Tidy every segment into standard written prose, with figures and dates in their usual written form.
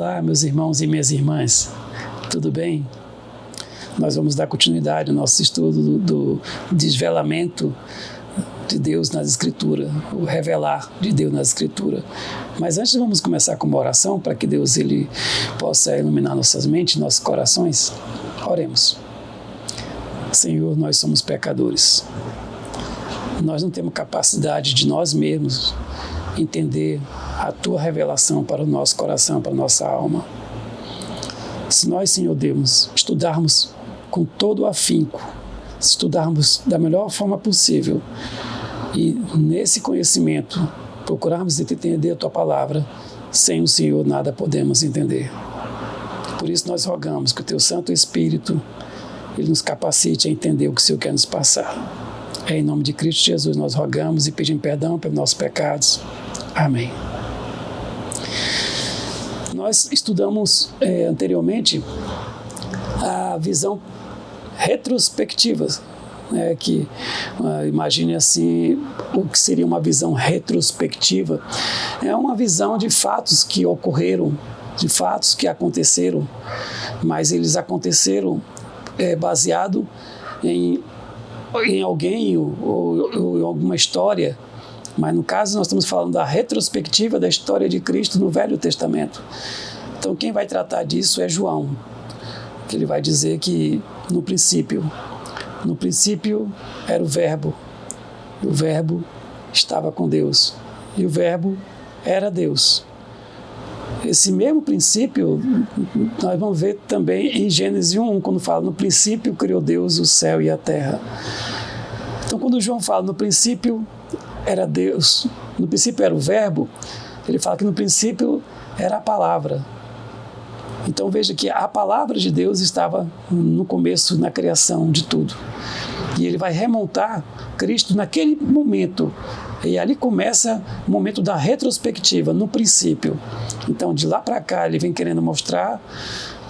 Olá, meus irmãos e minhas irmãs, tudo bem? Nós vamos dar continuidade ao nosso estudo do desvelamento de Deus nas Escrituras, o revelar de Deus nas Escrituras. Mas antes vamos começar com uma oração para que Deus ele possa iluminar nossas mentes, nossos corações. Oremos. Senhor, nós somos pecadores. Nós não temos capacidade de nós mesmos entender a Tua revelação para o nosso coração, para a nossa alma. Se nós, Senhor Deus, estudarmos com todo o afinco, estudarmos da melhor forma possível e nesse conhecimento procurarmos entender a Tua palavra, sem o Senhor nada podemos entender. Por isso nós rogamos que o Teu Santo Espírito ele nos capacite a entender o que o Senhor quer nos passar. É em nome de Cristo Jesus nós rogamos e pedimos perdão pelos nossos pecados. Amém. Nós estudamos anteriormente a visão retrospectiva, que imagine assim o que seria uma visão retrospectiva. É uma visão de fatos que ocorreram, de fatos que aconteceram, mas eles aconteceram baseado em alguém ou em alguma história. Mas no caso nós estamos falando da retrospectiva da história de Cristo no Velho Testamento. Então quem vai tratar disso é João, que ele vai dizer que no princípio era o Verbo estava com Deus, e o Verbo era Deus. Esse mesmo princípio nós vamos ver também em Gênesis 1, quando fala no princípio criou Deus o céu e a terra. Então quando João fala no princípio era Deus, no princípio era o Verbo, ele fala que no princípio era a palavra. Então veja que a palavra de Deus estava no começo, na criação de tudo. E ele vai remontar Cristo naquele momento. E ali começa o momento da retrospectiva, no princípio. Então de lá para cá ele vem querendo mostrar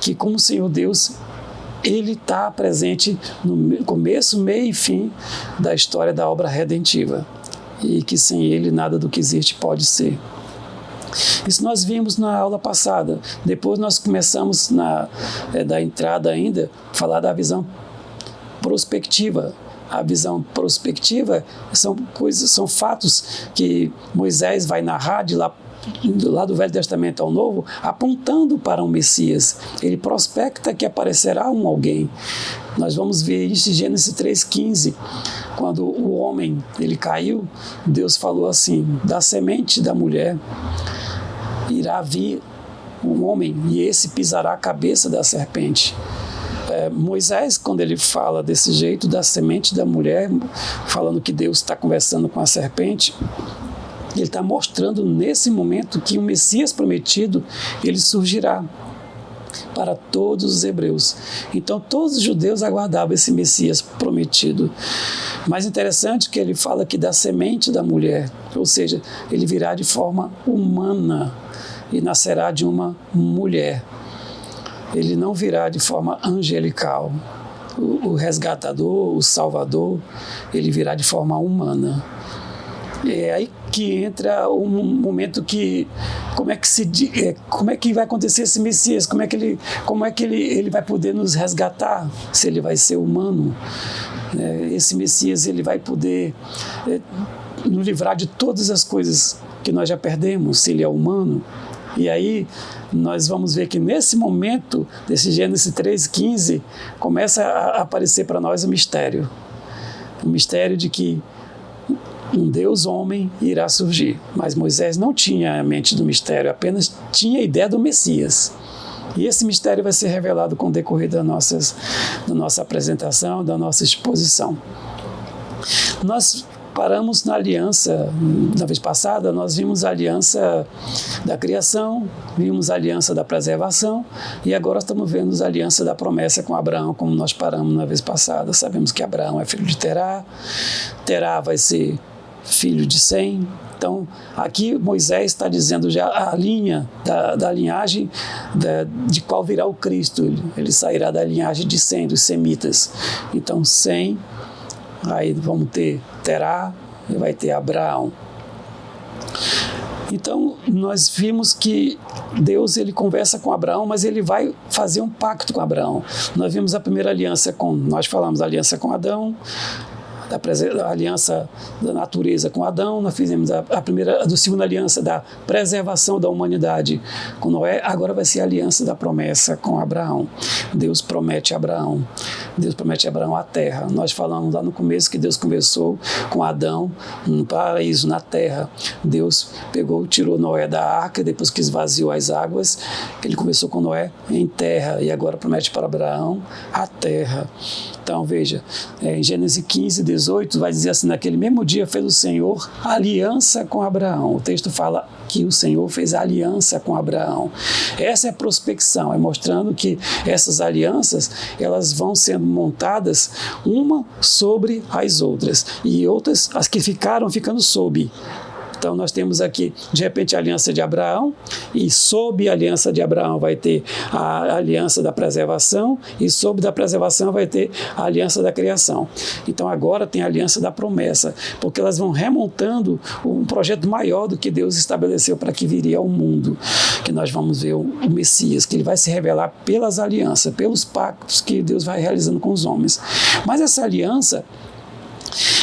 que como o Senhor Deus, ele está presente no começo, meio e fim da história da obra redentiva. E que sem ele nada do que existe pode ser. Isso nós vimos na aula passada. Depois nós começamos da entrada ainda, falar da visão prospectiva. A visão prospectiva são fatos que Moisés vai narrar de lá do Velho Testamento ao Novo, apontando para um Messias. Ele prospecta que aparecerá alguém. Nós vamos ver isso em Gênesis 3,15, quando o homem ele caiu, Deus falou assim: da semente da mulher irá vir um homem e esse pisará a cabeça da serpente. Moisés, quando ele fala desse jeito, da semente da mulher, falando que Deus está conversando com a serpente, ele está mostrando nesse momento que o Messias prometido, ele surgirá para todos os hebreus. Então todos os judeus aguardavam esse Messias prometido. Mas interessante que ele fala que da semente da mulher, ou seja, ele virá de forma humana e nascerá de uma mulher. Ele não virá de forma angelical. O resgatador, o salvador, ele virá de forma humana. É aí que entra um momento que como é que vai acontecer esse Messias, como é que ele vai poder nos resgatar se ele vai ser humano. Esse Messias ele vai poder nos livrar de todas as coisas que nós já perdemos se ele é humano. E aí nós vamos ver que nesse momento desse Gênesis 3,15 começa a aparecer para nós o mistério de que um Deus homem irá surgir. Mas Moisés não tinha a mente do mistério, apenas tinha a ideia do Messias. E esse mistério vai ser revelado com o decorrer da nossa apresentação, da nossa exposição. Nós paramos na aliança, na vez passada, nós vimos a aliança da criação, vimos a aliança da preservação e agora estamos vendo a aliança da promessa com Abraão, como nós paramos na vez passada. Sabemos que Abraão é filho de Terá, Terá vai ser filho de Sem. Então, aqui Moisés está dizendo já a linha da linhagem de qual virá o Cristo. Ele sairá da linhagem de Sem, dos semitas. Então, Sem, aí vamos ter Terá e vai ter Abraão. Então, nós vimos que Deus ele conversa com Abraão, mas ele vai fazer um pacto com Abraão. Nós vimos a primeira aliança nós falamos da aliança com Adão, da aliança da natureza com Adão, nós fizemos a segunda aliança da preservação da humanidade com Noé, agora vai ser a aliança da promessa com Abraão. Deus promete a Abraão a terra. Nós falamos lá no começo que Deus conversou com Adão no paraíso, na terra. Deus tirou Noé da arca, depois que esvaziou as águas, ele conversou com Noé em terra, e agora promete para Abraão a terra. Então veja, em Gênesis 15, 18, vai dizer assim: naquele mesmo dia fez o Senhor aliança com Abraão. O texto fala que o Senhor fez aliança com Abraão. Essa é a prospecção, é mostrando que essas alianças, elas vão sendo montadas uma sobre as outras, e outras, as que ficando sob. Então nós temos aqui, de repente, a aliança de Abraão, e sob a aliança de Abraão vai ter a aliança da preservação, e sob da preservação vai ter a aliança da criação. Então agora tem a aliança da promessa, porque elas vão remontando um projeto maior do que Deus estabeleceu para que viria ao mundo, que nós vamos ver o Messias, que ele vai se revelar pelas alianças, pelos pactos que Deus vai realizando com os homens. Mas essa aliança,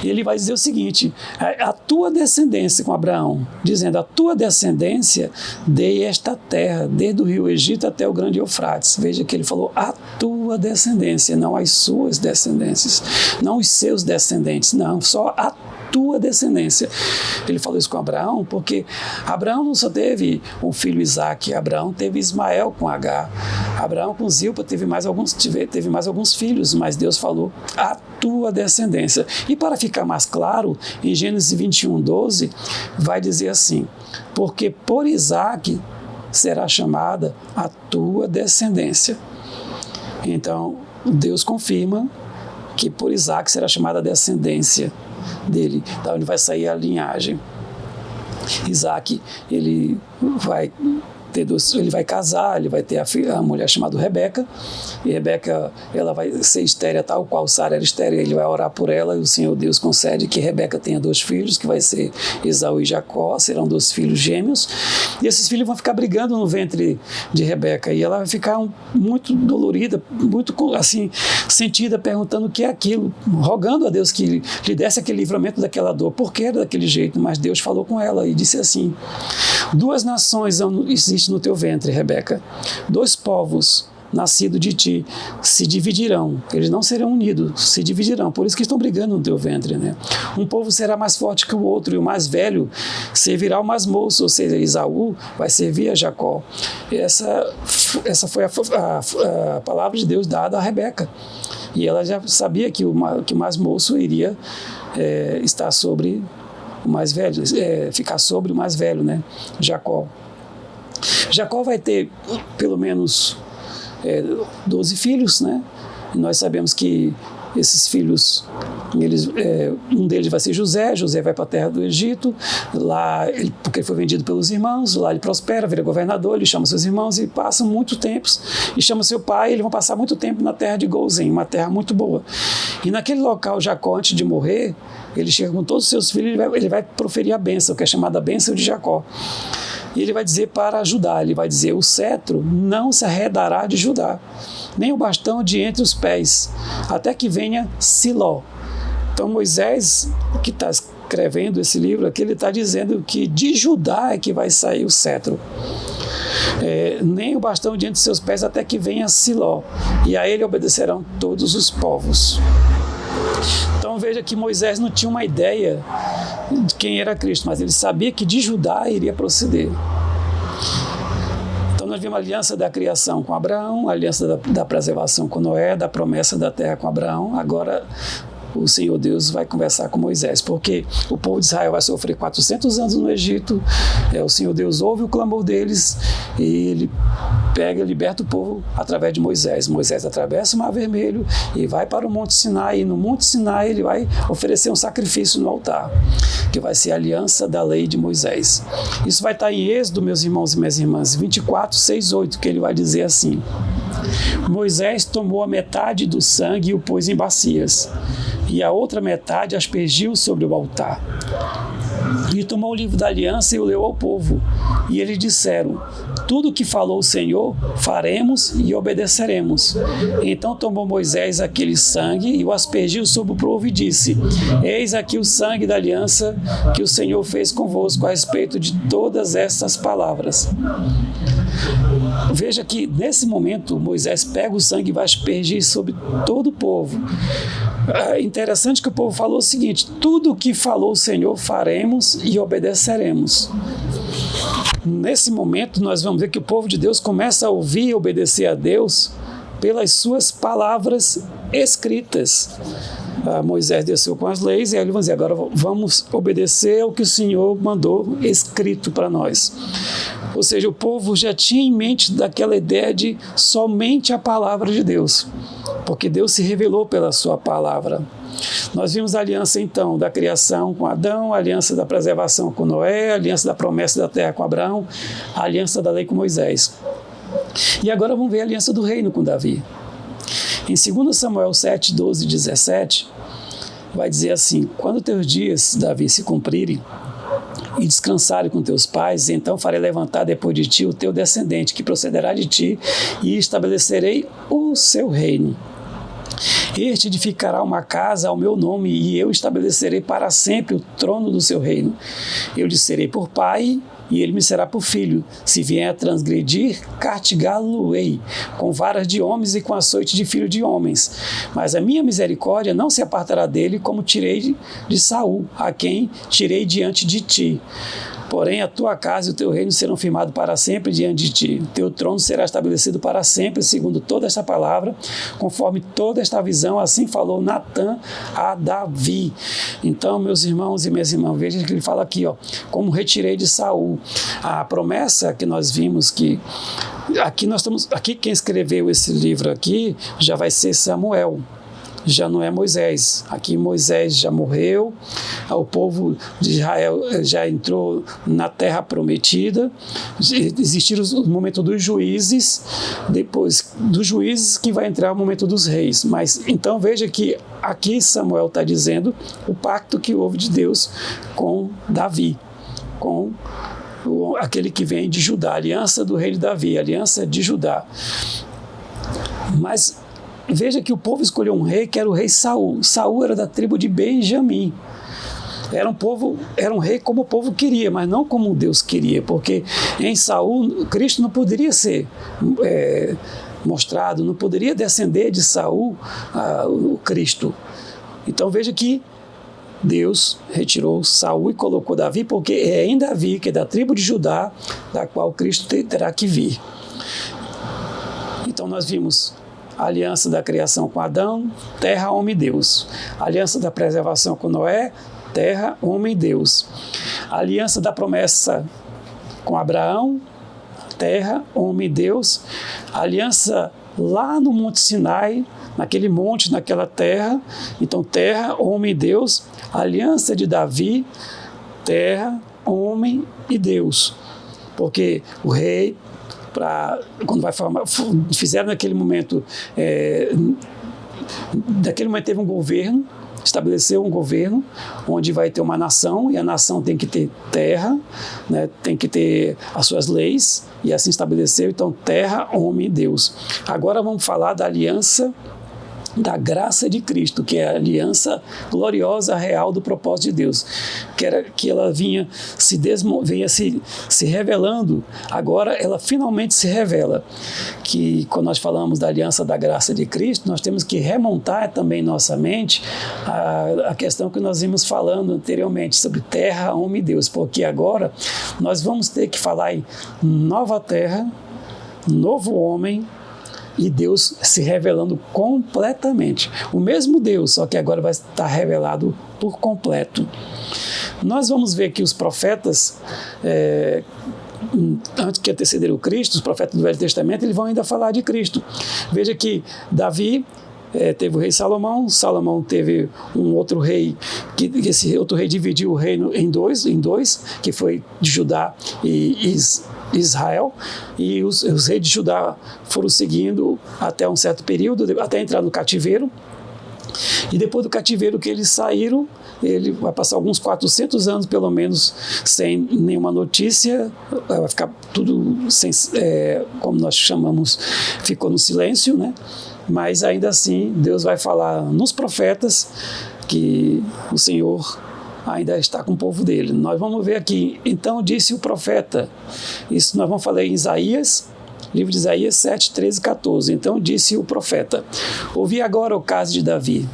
ele vai dizer o seguinte: a tua descendência com Abraão, dizendo, a tua descendência dei esta terra, desde o rio Egito até o grande Eufrates. Veja que ele falou a tua descendência, não as suas descendências, não os seus descendentes, não, só a tua descendência. Ele falou isso com Abraão porque Abraão não só teve um filho Isaque, Abraão teve Ismael com Agar, Abraão com Zilpa teve mais alguns filhos, mas Deus falou a tua descendência. E para ficar mais claro, em Gênesis 21, 12, vai dizer assim: porque por Isaque será chamada a tua descendência. Então, Deus confirma que por Isaque será chamada a descendência dele, da onde vai sair a linhagem. Isaac, ele vai casar, ele vai ter a mulher chamada Rebeca, e Rebeca, ela vai ser estéril tal qual Sara era estéril. Ele vai orar por ela, e o Senhor Deus concede que Rebeca tenha 2 filhos, que vai ser Esaú e Jacó, serão 2 filhos gêmeos, e esses filhos vão ficar brigando no ventre de Rebeca, e ela vai ficar muito dolorida, muito assim, sentida, perguntando o que é aquilo, rogando a Deus que lhe desse aquele livramento daquela dor. Por que era daquele jeito? Mas Deus falou com ela e disse assim: 2 nações existem no teu ventre, Rebeca. 2 povos nascidos de ti se dividirão. Eles não serão unidos, se dividirão. Por isso que estão brigando no teu ventre, né? Um povo será mais forte que o outro, e o mais velho servirá ao mais moço, ou seja, Esaú vai servir a Jacó. Essa foi a palavra de Deus dada a Rebeca. E ela já sabia que o mais moço iria estar sobre o mais velho, ficar sobre o mais velho, né? Jacó. Jacó vai ter pelo menos 12 filhos, né? E nós sabemos que esses filhos, um deles vai ser José. José vai para a terra do Egito, lá porque ele foi vendido pelos irmãos, lá ele prospera, vira governador, ele chama seus irmãos e passam muito tempo, e chama seu pai, e eles vão passar muito tempo na terra de Gozém, uma terra muito boa. E naquele local, Jacó, antes de morrer, ele chega com todos os seus filhos, ele vai proferir a bênção, que é chamada bênção de Jacó. E ele vai dizer para Judá, ele vai dizer: o cetro não se arredará de Judá, nem o bastão de entre os pés, até que venha Siló. Então Moisés, que está escrevendo esse livro aqui, ele está dizendo que de Judá é que vai sair o cetro. Nem o bastão de entre seus pés, até que venha Siló, e a ele obedecerão todos os povos. Então veja que Moisés não tinha uma ideia de quem era Cristo, mas ele sabia que de Judá iria proceder. Então nós vimos a aliança da criação com Abraão, a aliança da preservação com Noé, da promessa da terra com Abraão. Agora o Senhor Deus vai conversar com Moisés, porque o povo de Israel vai sofrer 400 anos no Egito. O Senhor Deus ouve o clamor deles e ele liberta o povo através de Moisés. Moisés atravessa o Mar Vermelho e vai para o Monte Sinai, e no Monte Sinai ele vai oferecer um sacrifício no altar, que vai ser a aliança da lei de Moisés. Isso vai estar em Êxodo, meus irmãos e minhas irmãs, 24, 6, 8, que ele vai dizer assim: Moisés tomou a metade do sangue e o pôs em bacias, e a outra metade aspergiu sobre o altar. E tomou o livro da aliança e o leu ao povo. E eles disseram: tudo o que falou o Senhor, faremos e obedeceremos. Então tomou Moisés aquele sangue e o aspergiu sobre o povo e disse: eis aqui o sangue da aliança que o Senhor fez convosco a respeito de todas estas palavras. Veja que nesse momento Moisés pega o sangue e vai aspergir sobre todo o povo. É interessante que o povo falou o seguinte: tudo o que falou o Senhor faremos e obedeceremos. Nesse momento nós vamos ver que o povo de Deus começa a ouvir e obedecer a Deus pelas suas palavras escritas. Moisés desceu com as leis e aí ele vai dizer: agora vamos obedecer ao que o Senhor mandou escrito para nós. Ou seja, o povo já tinha em mente daquela ideia de somente a palavra de Deus, porque Deus se revelou pela sua palavra. Nós vimos a aliança então da criação com Adão, a aliança da preservação com Noé, a aliança da promessa da terra com Abraão, a aliança da lei com Moisés. E agora vamos ver a aliança do reino com Davi. Em 2 Samuel 7, 12 e 17, vai dizer assim: quando teus dias, Davi, se cumprirem, e descansarem com teus pais, então farei levantar depois de ti o teu descendente, que procederá de ti, e estabelecerei o seu reino. Este edificará uma casa ao meu nome, e eu estabelecerei para sempre o trono do seu reino. Eu lhe serei por pai, e ele me será por filho. Se vier a transgredir, castigá-lo-ei com varas de homens e com açoite de filho de homens. Mas a minha misericórdia não se apartará dele, como tirei de Saul, a quem tirei diante de ti. Porém, a tua casa e o teu reino serão firmados para sempre diante de ti. O teu trono será estabelecido para sempre, segundo toda esta palavra, conforme toda esta visão, assim falou Natã a Davi. Então, meus irmãos e minhas irmãs, vejam que ele fala aqui, como retirei de Saul. A promessa que nós vimos que aqui quem escreveu esse livro aqui já vai ser Samuel. Já não é Moisés. Aqui Moisés já morreu, o povo de Israel já entrou na terra prometida, existiram o momento dos juízes, depois dos juízes que vai entrar o momento dos reis. Mas então veja que aqui Samuel está dizendo o pacto que houve de Deus com Davi, com aquele que vem de Judá, a aliança do rei de Davi, a aliança de Judá. Mas veja que o povo escolheu um rei que era o rei Saul. Saul era da tribo de Benjamim. Era um rei como o povo queria, mas não como Deus queria, porque em Saul Cristo não poderia ser mostrado, não poderia descender de Saul o Cristo. Então veja que Deus retirou Saul e colocou Davi, porque é em Davi, que é da tribo de Judá, da qual Cristo terá que vir. Então nós vimos a aliança da criação com Adão, terra, homem e Deus. A aliança da preservação com Noé, terra, homem e Deus. A aliança da promessa com Abraão, terra, homem e Deus. A aliança lá no Monte Sinai, naquele monte, naquela terra. Então, terra, homem e Deus. A aliança de Davi, terra, homem e Deus. Porque o rei, quando vai formar, fizeram naquele momento, daquele momento teve um governo, estabeleceu um governo onde vai ter uma nação, e a nação tem que ter terra, né, tem que ter as suas leis, e assim estabeleceu, então, terra, homem e Deus. Agora vamos falar da aliança da graça de Cristo, que é a aliança gloriosa, real do propósito de Deus, que ela vinha se revelando. Agora ela finalmente se revela, que quando nós falamos da aliança da graça de Cristo, nós temos que remontar também em nossa mente a questão que nós vimos falando anteriormente sobre terra, homem e Deus, porque agora nós vamos ter que falar em nova terra, novo homem, e Deus se revelando completamente. O mesmo Deus, só que agora vai estar revelado por completo. Nós vamos ver que os profetas, antes que antecederam o Cristo, os profetas do Velho Testamento, eles vão ainda falar de Cristo. Veja que Davi teve o rei Salomão. Salomão teve um outro rei, que esse outro rei dividiu o reino em dois, que foi de Judá e Israel, e os reis de Judá foram seguindo até um certo período, até entrar no cativeiro. E depois do cativeiro que eles saíram, ele vai passar alguns 400 anos, pelo menos, sem nenhuma notícia, vai ficar tudo, sem, como nós chamamos, ficou no silêncio, né? Mas ainda assim, Deus vai falar nos profetas que o Senhor ainda está com o povo dele. Nós vamos ver aqui, então disse o profeta, isso nós vamos falar em Isaías, livro de Isaías 7, 13 e 14. Então disse o profeta: ouvi agora o caso de Davi.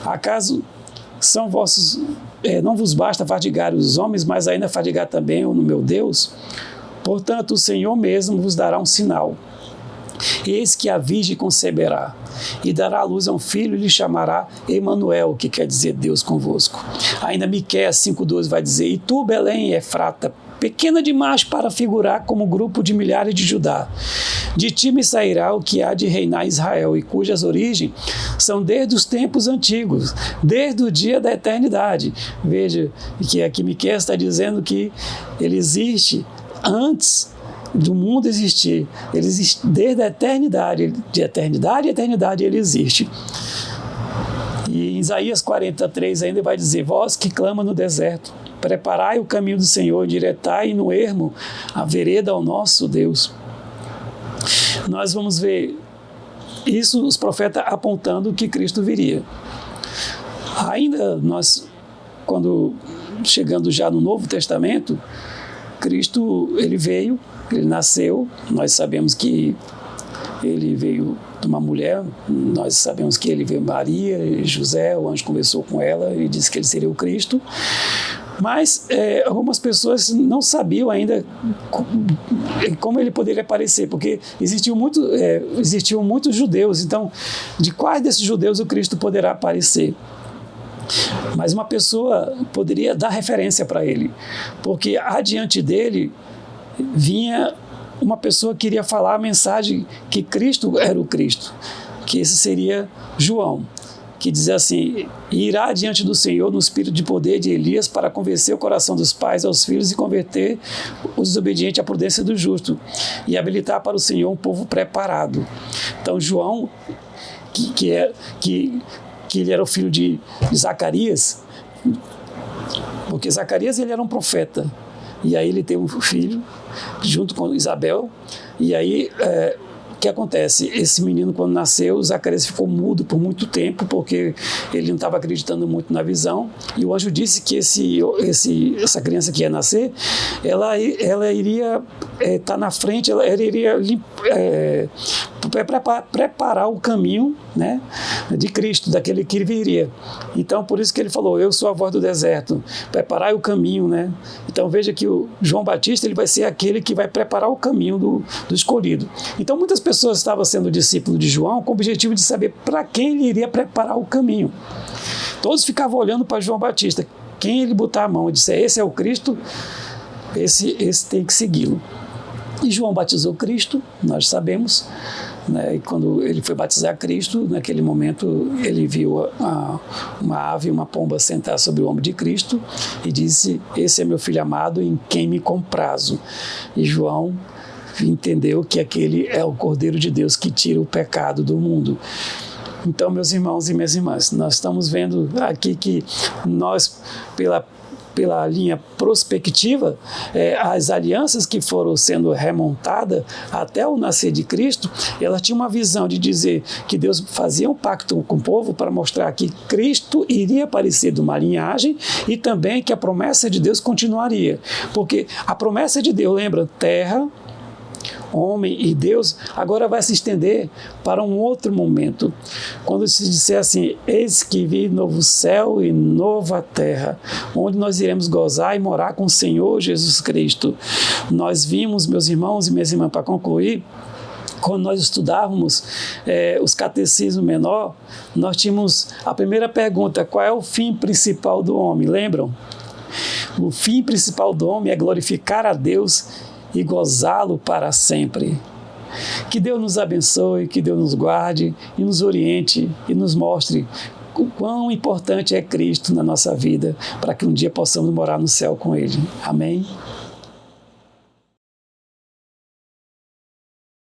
Acaso são vossos, não vos basta fadigar os homens, mas ainda fadigar também o meu Deus? Portanto, o Senhor mesmo vos dará um sinal. Eis que a virgem conceberá e dará à luz a um filho e lhe chamará Emanuel, que quer dizer Deus convosco. Ainda Miqueias 5,12 vai dizer: e tu, Belém, Efrata, pequena demais para figurar como grupo de milhares de Judá. De ti me sairá o que há de reinar Israel, e cujas origens são desde os tempos antigos, desde o dia da eternidade. Veja que aqui Miqueias está dizendo que ele existe antes do mundo existir. Ele existe desde a eternidade, de eternidade a eternidade ele existe. E em Isaías 43 ainda vai dizer: vós que clama no deserto, preparai o caminho do Senhor, endireitai no ermo a vereda ao nosso Deus. Nós vamos ver isso, os profetas apontando que Cristo viria. Ainda nós, quando chegando já no Novo Testamento, Cristo, ele veio, ele nasceu, nós sabemos que ele veio de uma mulher, nós sabemos que ele veio Maria e José, o anjo conversou com ela e disse que ele seria o Cristo. Mas algumas pessoas não sabiam ainda como ele poderia aparecer, porque existiam muitos judeus. Então, de quais desses judeus o Cristo poderá aparecer? Mas uma pessoa poderia dar referência para ele, porque adiante dele vinha uma pessoa que iria falar a mensagem que Cristo era o Cristo, que esse seria João, que diz assim: irá diante do Senhor no espírito de poder de Elias para convencer o coração dos pais aos filhos e converter os desobedientes à prudência do justo e habilitar para o Senhor um povo preparado. Então João, que ele era o filho de Zacarias, porque Zacarias ele era um profeta, e aí ele tem um filho junto com Isabel, e aí o que acontece? Esse menino, quando nasceu, Zacarias ficou mudo por muito tempo, porque ele não estava acreditando muito na visão, e o anjo disse que essa criança que ia nascer, ela iria estar na frente, ela iria preparar o caminho, né, de Cristo, daquele que viria. Então, por isso que ele falou: eu sou a voz do deserto, preparai o caminho, né? Então, veja que o João Batista ele vai ser aquele que vai preparar o caminho do escolhido. Então, muitas pessoas estavam sendo discípulos de João com o objetivo de saber para quem ele iria preparar o caminho. Todos ficavam olhando para João Batista, quem ele botar a mão e disser: esse é o Cristo, esse tem que segui-lo. E João batizou Cristo, nós sabemos, né? E quando ele foi batizar Cristo, naquele momento ele viu uma ave, uma pomba sentar sobre o ombro de Cristo e disse: esse é meu filho amado em quem me comprazo. E João entendeu que aquele é o Cordeiro de Deus que tira o pecado do mundo. Então, meus irmãos e minhas irmãs, nós estamos vendo aqui que nós, pela linha prospectiva, as alianças que foram sendo remontadas até o nascer de Cristo, ela tinha uma visão de dizer que Deus fazia um pacto com o povo para mostrar que Cristo iria aparecer de uma linhagem e também que a promessa de Deus continuaria. Porque a promessa de Deus, lembra, terra, homem e Deus, agora vai se estender para um outro momento. Quando se disser assim: eis que vi novo céu e nova terra, onde nós iremos gozar e morar com o Senhor Jesus Cristo. Nós vimos, meus irmãos e minhas irmãs, para concluir, quando nós estudávamos os catecismos menor, nós tínhamos a primeira pergunta: qual é o fim principal do homem? Lembram? O fim principal do homem é glorificar a Deus e gozá-lo para sempre. Que Deus nos abençoe, que Deus nos guarde e nos oriente e nos mostre o quão importante é Cristo na nossa vida, para que um dia possamos morar no céu com Ele. Amém?